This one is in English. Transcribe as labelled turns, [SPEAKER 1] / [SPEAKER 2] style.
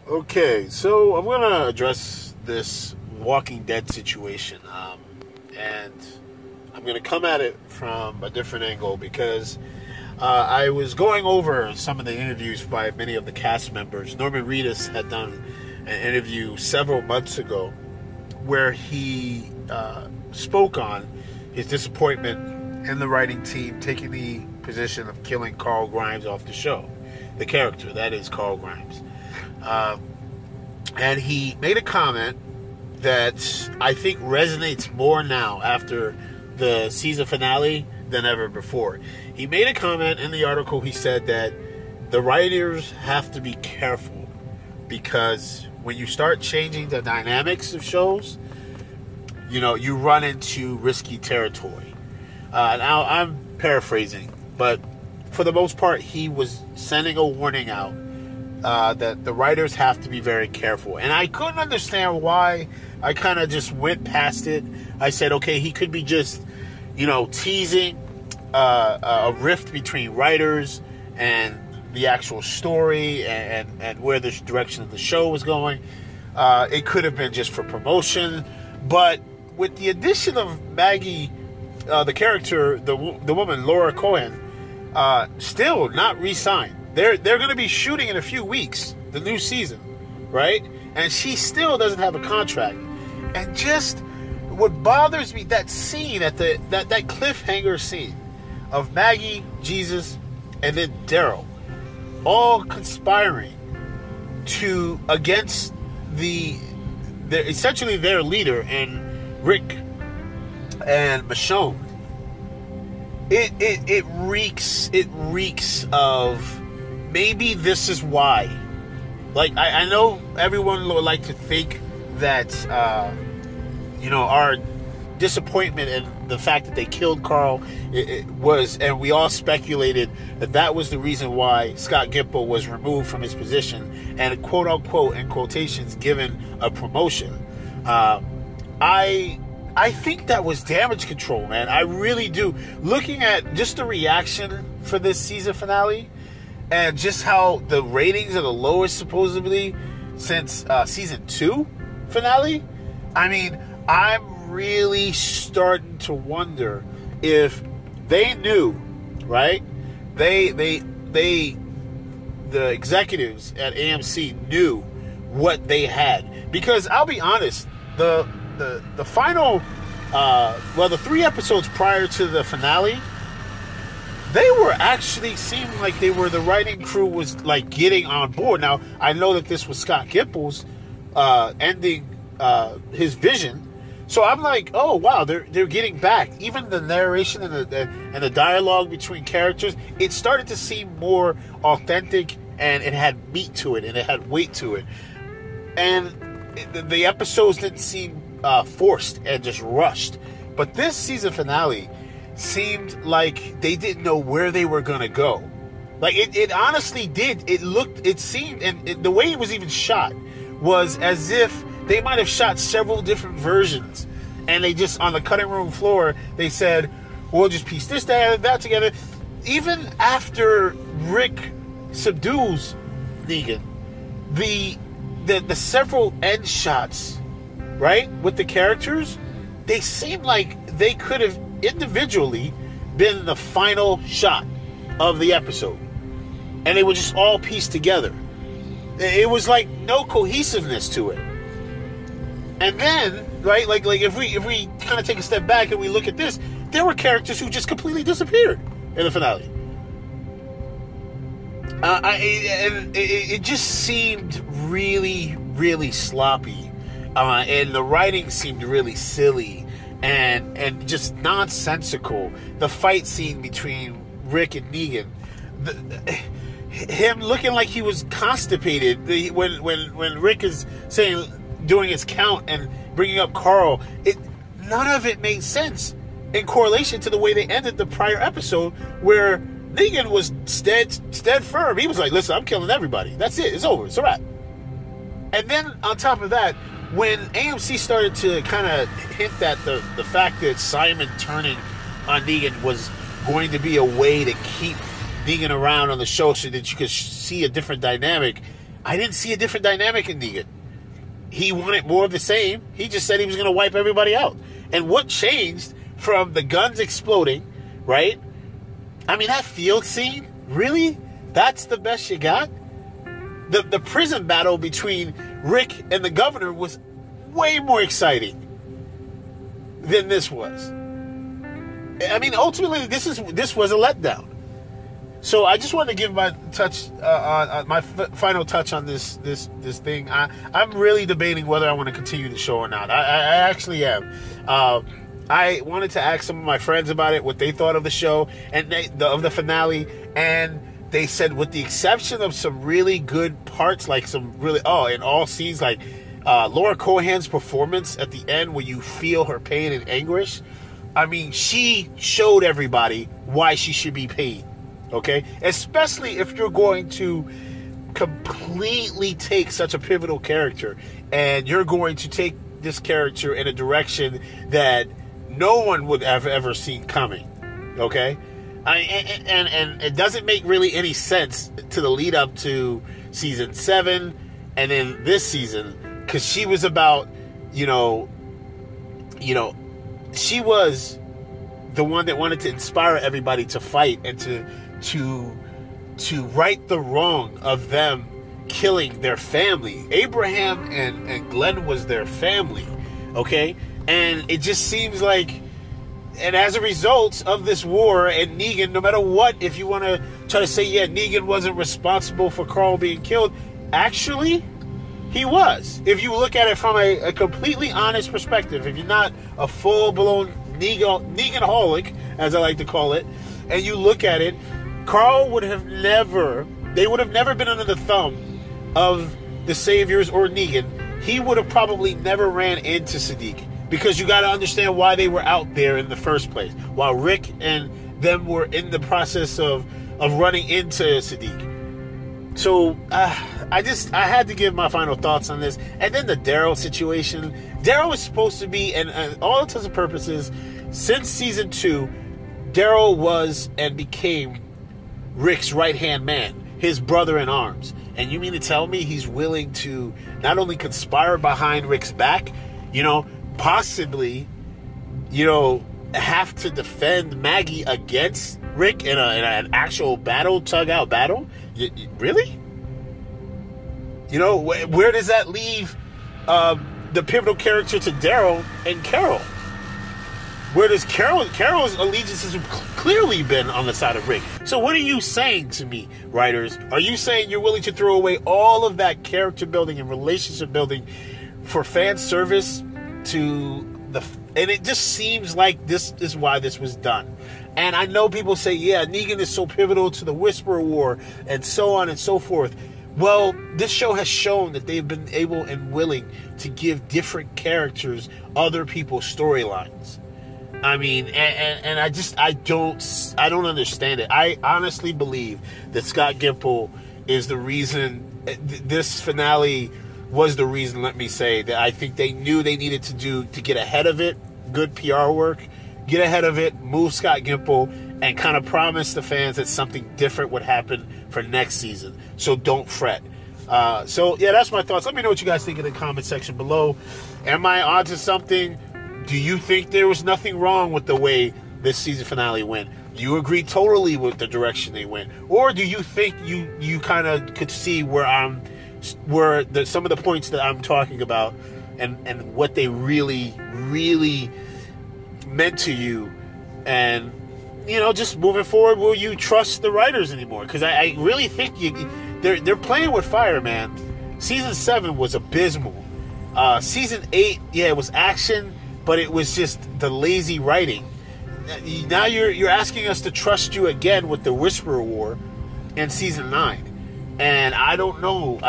[SPEAKER 1] Okay, so I'm going to address this Walking Dead situation. And I'm going to come at it from a different angle because I was going over some of the interviews by many of the cast members. Norman Reedus had done an interview several months ago where he spoke on his disappointment in the writing team taking the position of killing Carl Grimes off the show. The character, that is Carl Grimes. And he made a comment that I think resonates more now after the season finale than ever before. He made a comment in the article. He said that the writers have to be careful because when you start changing the dynamics of shows, you run into risky territory. Now, I'm paraphrasing, but for the most part, he was sending a warning out that the writers have to be very careful. And I couldn't understand why. I kind of just went past it. I said, okay, he could be just, teasing a rift between writers and the actual story and where the direction of the show was going. It could have been just for promotion. But with the addition of Maggie, the character, the woman, Laura Cohen, still not re-signed. They're going to be shooting in a few weeks, the new season, right? And she still doesn't have a contract. And just what bothers me, that scene at that cliffhanger scene of Maggie, Jesus, and then Daryl, all conspiring against essentially their leader and Rick and Michonne. It reeks of maybe this is why. Like, I know everyone would like to think that, our disappointment and the fact that they killed Carl was, and we all speculated that was the reason why Scott Gimple was removed from his position and, quote unquote, in quotations, given a promotion. I think that was damage control, man. I really do. Looking at just the reaction for this season finale and just how the ratings are the lowest supposedly since season 2 finale, I mean, I'm really starting to wonder if they knew, right? The executives at AMC knew what they had. Because I'll be honest, the final, the 3 episodes prior to the finale, they were actually seemed like the writing crew was like getting on board. Now, I know that this was Scott Gimple's ending his vision. So I'm like, oh wow, they're getting back. Even the narration and the dialogue between characters, it started to seem more authentic, and it had meat to it, and it had weight to it. And the episodes didn't seem forced and just rushed. But this season finale seemed like they didn't know where they were going to go. Like, it honestly did. It seemed, and the way it was even shot was as if they might have shot several different versions. And they just, on the cutting room floor, they said, we'll just piece this, that together. Even after Rick subdues Negan, the several end shots, right, with the characters, they seem like they could have individually been the final shot of the episode. And they were just all pieced together. It was like no cohesiveness to it. And then, right, like if we kind of take a step back and we look at this, there were characters who just completely disappeared in the finale. It just seemed really, really sloppy, and the writing seemed really silly and just nonsensical. The fight scene between Rick and Negan, him looking like he was constipated when Rick is doing his count and bringing up Carl, none of it made sense in correlation to the way they ended the prior episode, where Negan was stead firm. He was like, listen, I'm killing everybody. That's it. It's over. It's a wrap. And then on top of that, when AMC started to kind of hint that the fact that Simon turning on Negan was going to be a way to keep Negan around on the show so that you could see a different dynamic, I didn't see a different dynamic in Negan. He wanted more of the same. He just said he was going to wipe everybody out. And what changed from the guns exploding, right? I mean, that field scene, really? That's the best you got? The prison battle between Rick and the governor was way more exciting than this was. I mean, ultimately, this was a letdown. So I just wanted to give my touch on my final touch on this thing. I'm really debating whether I want to continue the show or not. I actually am. I wanted to ask some of my friends about it, what they thought of the show and of the finale, and they said, with the exception of some really good parts, like some really in all scenes, like Laura Cohan's performance at the end, where you feel her pain and anguish. I mean, she showed everybody why she should be paid. Okay, especially if you're going to completely take such a pivotal character and you're going to take this character in a direction that no one would have ever seen coming. Okay, and it doesn't make really any sense to the lead up to season 7 and then this season, because she was about, she was the one that wanted to inspire everybody to fight and to right the wrong of them killing their family. Abraham and Glenn was their family, okay? And it just seems like, and as a result of this war, and Negan, no matter what, if you want to try to say, yeah, Negan wasn't responsible for Carl being killed, actually, he was. If you look at it from a completely honest perspective, if you're not a full-blown Neganaholic, as I like to call it, and you look at it, Carl would have never been under the thumb of the Saviors or Negan. He would have probably never ran into Siddiq, because you got to understand why they were out there in the first place, while Rick and them were in the process of running into Siddiq. So I had to give my final thoughts on this. And then the Daryl situation. Daryl was supposed to be, and all intents and purposes, since season 2, Daryl was and became Rick's right-hand man, his brother in arms. And you mean to tell me he's willing to not only conspire behind Rick's back, possibly, have to defend Maggie against Rick in an actual tug-out battle? Really? Where does that leave the pivotal character to Daryl and Carol? Where does Carol's allegiances have clearly been on the side of Rick. So what are you saying to me, writers? Are you saying you're willing to throw away all of that character building and relationship building for fan service and it just seems like this is why this was done. And I know people say, yeah, Negan is so pivotal to the Whisperer War and so on and so forth. Well, this show has shown that they've been able and willing to give different characters other people's storylines. I mean, and I don't understand it. I honestly believe that Scott Gimple is the reason this finale was the reason, let me say, that I think they knew they needed to get ahead of it. Good PR work. Get ahead of it, move Scott Gimple, and kind of promise the fans that something different would happen for next season. So don't fret. So, yeah, that's my thoughts. Let me know what you guys think in the comment section below. Am I onto something? Do you think there was nothing wrong with the way this season finale went? Do you agree totally with the direction they went? Or do you think you kind of could see some of the points that I'm talking about and what they really, really meant to you? And, just moving forward, will you trust the writers anymore? Because I really think they're playing with fire, man. Season 7 was abysmal. Season 8, yeah, it was action, but it was just the lazy writing. Now you're asking us to trust you again with the Whisperer War in season 9. And I don't know.